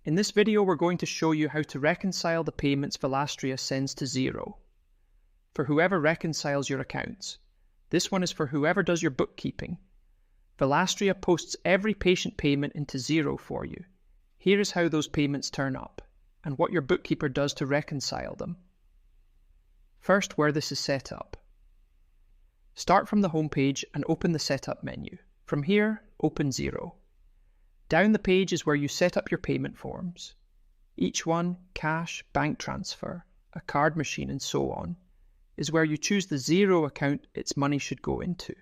In this video, we're going to show you how to reconcile the payments Velastria sends to Xero. For whoever reconciles your accounts. This one is for whoever does your bookkeeping. Velastria posts every patient payment into Xero for you. Here is how those payments turn up, and what your bookkeeper does to reconcile them. First, where this is set up. Start from the home page and open the Setup menu. From here, open Xero. Down the page is where you set up your payment forms. Each one, cash, bank transfer, a card machine, and so on, is where you choose the Xero account its money should go into.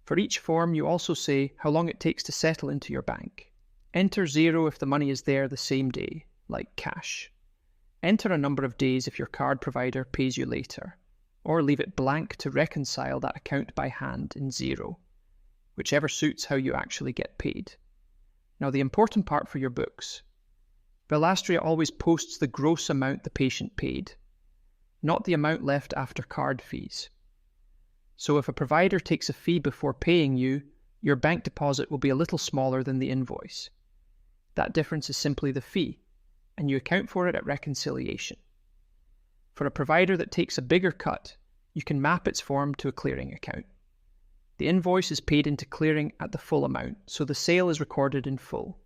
For each form, you also say how long it takes to settle into your bank. Enter Xero if the money is there the same day, like cash. Enter a number of days if your card provider pays you later, or leave it blank to reconcile that account by hand in Xero, whichever suits how you actually get paid. Now the important part for your books. Velastria always posts the gross amount the patient paid, not the amount left after card fees. So if a provider takes a fee before paying you, your bank deposit will be a little smaller than the invoice. That difference is simply the fee, and you account for it at reconciliation. For a provider that takes a bigger cut, you can map its form to a clearing account. The invoice is paid into clearing at the full amount, so the sale is recorded in full.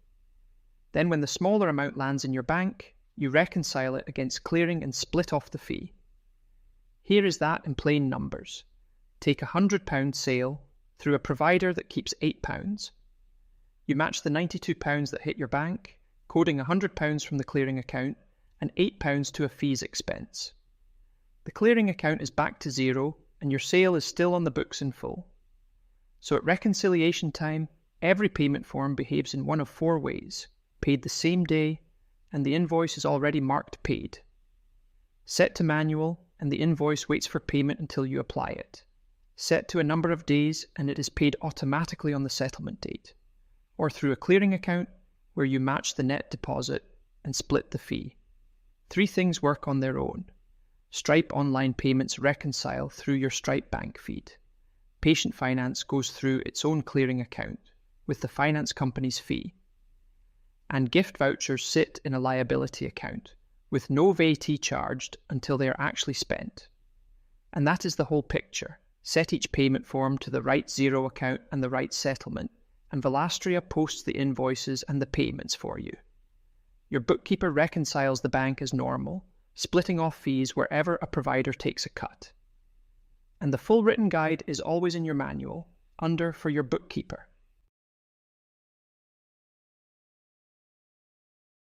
Then when the smaller amount lands in your bank, you reconcile it against clearing and split off the fee. Here is that in plain numbers. Take a £100 sale through a provider that keeps £8. You match the £92 that hit your bank, coding £100 from the clearing account and £8 to a fees expense. The clearing account is back to Xero and your sale is still on the books in full. So at reconciliation time, every payment form behaves in one of four ways: paid the same day, and the invoice is already marked paid. Set to manual, and the invoice waits for payment until you apply it. Set to a number of days, and it is paid automatically on the settlement date. Or through a clearing account, where you match the net deposit and split the fee. Three things work on their own. Stripe online payments reconcile through your Stripe bank feed. Patient finance goes through its own clearing account with the finance company's fee. And gift vouchers sit in a liability account with no VAT charged until they are actually spent. And that is the whole picture. Set each payment form to the right Xero account and the right settlement, and Velastria posts the invoices and the payments for you. Your bookkeeper reconciles the bank as normal, splitting off fees wherever a provider takes a cut. And the full written guide is always in your manual, under For Your Bookkeeper.